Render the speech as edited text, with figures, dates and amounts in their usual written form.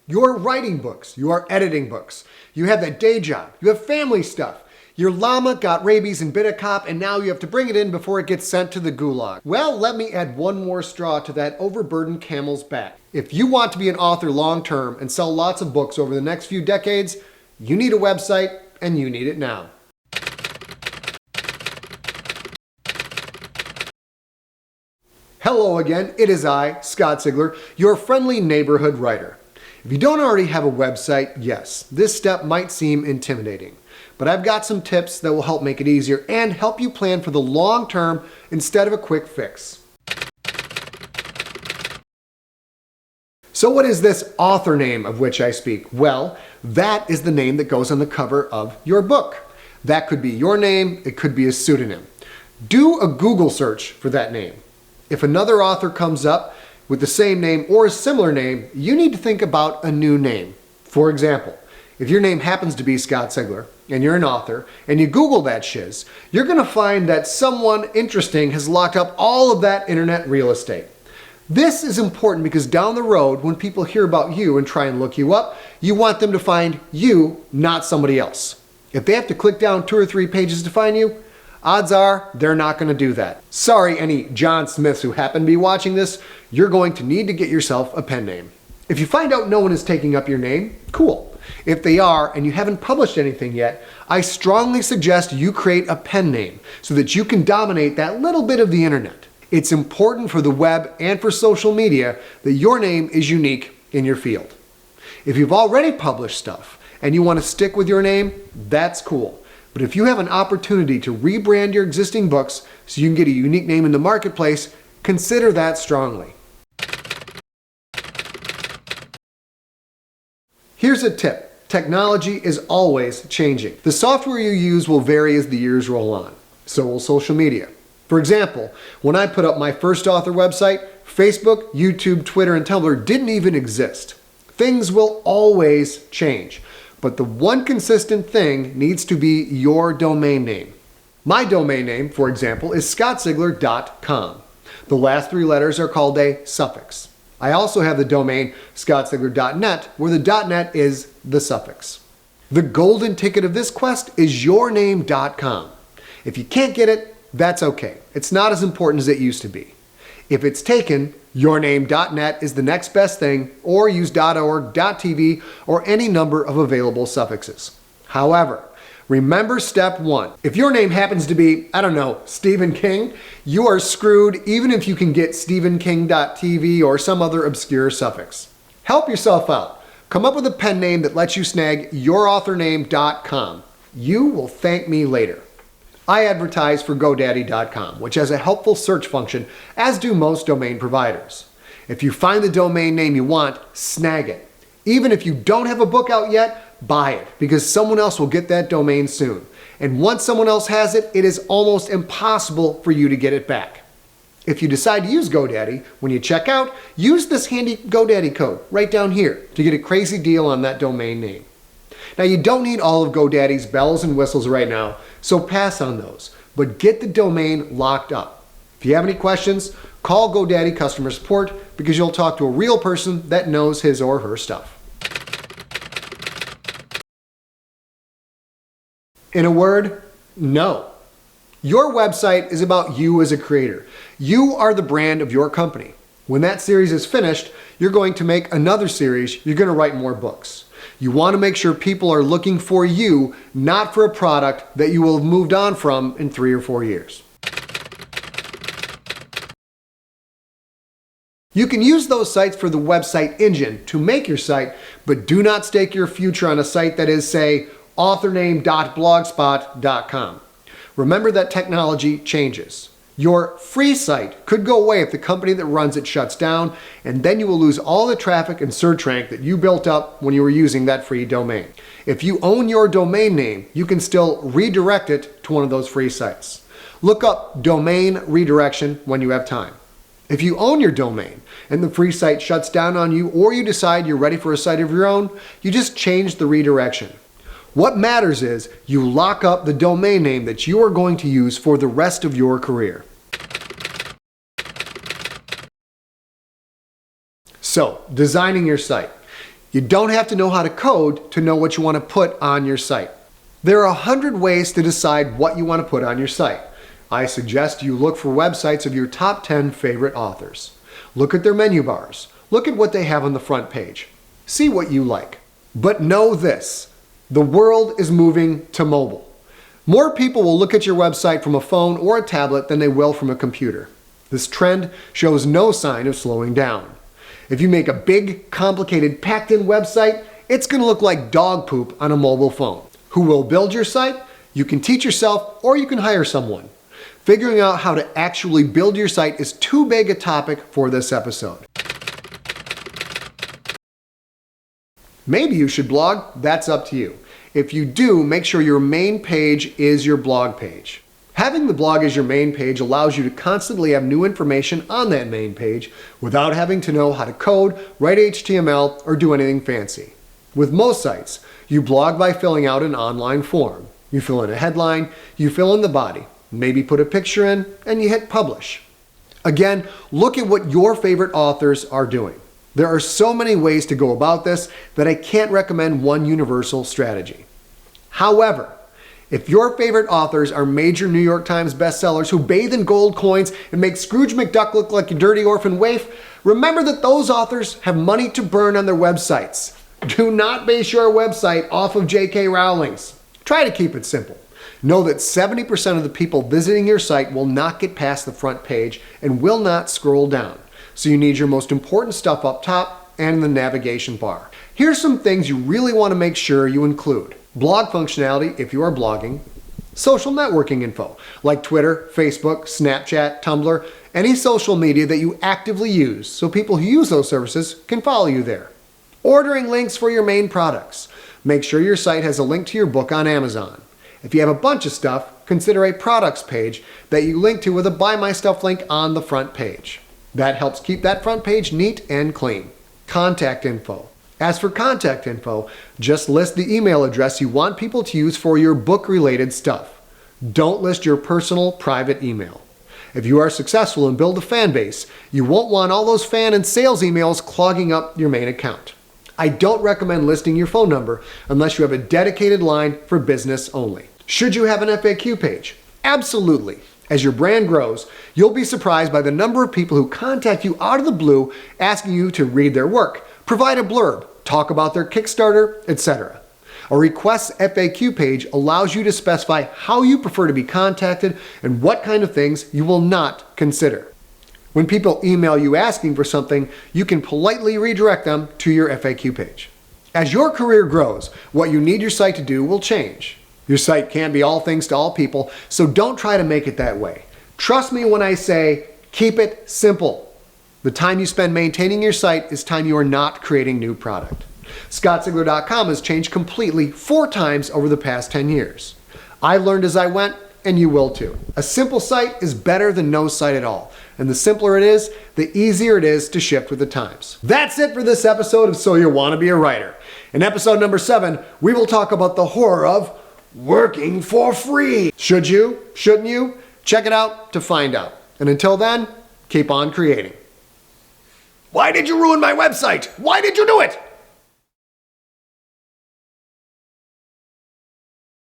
You are writing books. You are editing books. You have that day job. You have family stuff. Your llama got rabies and bit a cop, and now you have to bring it in before it gets sent to the gulag. Well, let me add one more straw to that overburdened camel's back. If you want to be an author long term and sell lots of books over the next few decades, you need a website, and you need it now. Hello again, it is I, Scott Sigler, your friendly neighborhood writer. If you don't already have a website, yes, this step might seem intimidating, but I've got some tips that will help make it easier and help you plan for the long term instead of a quick fix. So what is this author name of which I speak? Well, that is the name that goes on the cover of your book. That could be your name, it could be a pseudonym. Do a Google search for that name. If another author comes up with the same name or a similar name, you need to think about a new name. For example, if your name happens to be Scott Sigler and you're an author and you Google that shiz, you're going to find that someone interesting has locked up all of that internet real estate. This is important because down the road, when people hear about you and try and look you up, you want them to find you, not somebody else. If they have to click down 2 or 3 pages to find you, odds are they're not going to do that. Sorry, any John Smiths who happen to be watching this, you're going to need to get yourself a pen name. If you find out no one is taking up your name, cool. If they are and you haven't published anything yet, I strongly suggest you create a pen name so that you can dominate that little bit of the internet. It's important for the web and for social media that your name is unique in your field. If you've already published stuff and you want to stick with your name, that's cool. But if you have an opportunity to rebrand your existing books so you can get a unique name in the marketplace, consider that strongly. Here's a tip. Technology is always changing. The software you use will vary as the years roll on. So will social media. For example, when I put up my first author website, Facebook, YouTube, Twitter, and Tumblr didn't even exist. Things will always change. But the one consistent thing needs to be your domain name. My domain name, for example, is scottsigler.com. The last 3 letters are called a suffix. I also have the domain scottsigler.net, where the .net is the suffix. The golden ticket of this quest is yourname.com. If you can't get it, that's okay. It's not as important as it used to be. If it's taken, yourname.net is the next best thing, or use .org, .tv, or any number of available suffixes. However, remember step 1. If your name happens to be, I don't know, Stephen King, you are screwed even if you can get stephenking.tv or some other obscure suffix. Help yourself out. Come up with a pen name that lets you snag yourauthorname.com. You will thank me later. I advertise for GoDaddy.com, which has a helpful search function, as do most domain providers. If you find the domain name you want, snag it. Even if you don't have a book out yet, buy it, because someone else will get that domain soon. And once someone else has it, it is almost impossible for you to get it back. If you decide to use GoDaddy, when you check out, use this handy GoDaddy code right down here to get a crazy deal on that domain name. Now, you don't need all of GoDaddy's bells and whistles right now, so pass on those, but get the domain locked up. If you have any questions, call GoDaddy customer support because you'll talk to a real person that knows his or her stuff. In a word, no. Your website is about you as a creator. You are the brand of your company. When that series is finished, you're going to make another series, you're going to write more books. You want to make sure people are looking for you, not for a product that you will have moved on from in 3 or 4 years. You can use those sites for the website engine to make your site, but do not stake your future on a site that is, say, authorname.blogspot.com. Remember that technology changes. Your free site could go away if the company that runs it shuts down, and then you will lose all the traffic and search rank that you built up when you were using that free domain. If you own your domain name, you can still redirect it to one of those free sites. Look up domain redirection when you have time. If you own your domain and the free site shuts down on you, or you decide you're ready for a site of your own, you just change the redirection. What matters is you lock up the domain name that you are going to use for the rest of your career. So, designing your site. You don't have to know how to code to know what you want to put on your site. There are 100 ways to decide what you want to put on your site. I suggest you look for websites of your top 10 favorite authors. Look at their menu bars. Look at what they have on the front page. See what you like. But know this, the world is moving to mobile. More people will look at your website from a phone or a tablet than they will from a computer. This trend shows no sign of slowing down. If you make a big, complicated, packed-in website, it's going to look like dog poop on a mobile phone. Who will build your site? You can teach yourself or you can hire someone. Figuring out how to actually build your site is too big a topic for this episode. Maybe you should blog, that's up to you. If you do, make sure your main page is your blog page. Having the blog as your main page allows you to constantly have new information on that main page without having to know how to code, write HTML, or do anything fancy. With most sites, you blog by filling out an online form. You fill in a headline, you fill in the body, maybe put a picture in, and you hit publish. Again, look at what your favorite authors are doing. There are so many ways to go about this that I can't recommend one universal strategy. However, if your favorite authors are major New York Times bestsellers who bathe in gold coins and make Scrooge McDuck look like a dirty orphan waif, remember that those authors have money to burn on their websites. Do not base your website off of J.K. Rowling's. Try to keep it simple. Know that 70% of the people visiting your site will not get past the front page and will not scroll down. So you need your most important stuff up top and in the navigation bar. Here's some things you really want to make sure you include. Blog functionality if you are blogging. Social networking info like Twitter, Facebook, Snapchat, Tumblr, any social media that you actively use so people who use those services can follow you there. Ordering links for your main products. Make sure your site has a link to your book on Amazon. If you have a bunch of stuff, consider a products page that you link to with a Buy My Stuff link on the front page. That helps keep that front page neat and clean. Contact info. As for contact info, just list the email address you want people to use for your book-related stuff. Don't list your personal, private email. If you are successful and build a fan base, you won't want all those fan and sales emails clogging up your main account. I don't recommend listing your phone number unless you have a dedicated line for business only. Should you have an FAQ page? Absolutely. As your brand grows, you'll be surprised by the number of people who contact you out of the blue asking you to read their work, provide a blurb, talk about their Kickstarter, etc. A request FAQ page allows you to specify how you prefer to be contacted and what kind of things you will not consider. When people email you asking for something, you can politely redirect them to your FAQ page. As your career grows, what you need your site to do will change. Your site can't be all things to all people, so don't try to make it that way. Trust me when I say, keep it simple. The time you spend maintaining your site is time you are not creating new product. ScottZiegler.com has changed completely 4 times over the past 10 years. I learned as I went, and you will too. A simple site is better than no site at all. And the simpler it is, the easier it is to shift with the times. That's it for this episode of So You Want to Be a Writer. In episode number 7, we will talk about the horror of working for free. Should you? Shouldn't you? Check it out to find out. And until then, keep on creating. Why did you ruin my website? Why did you do it?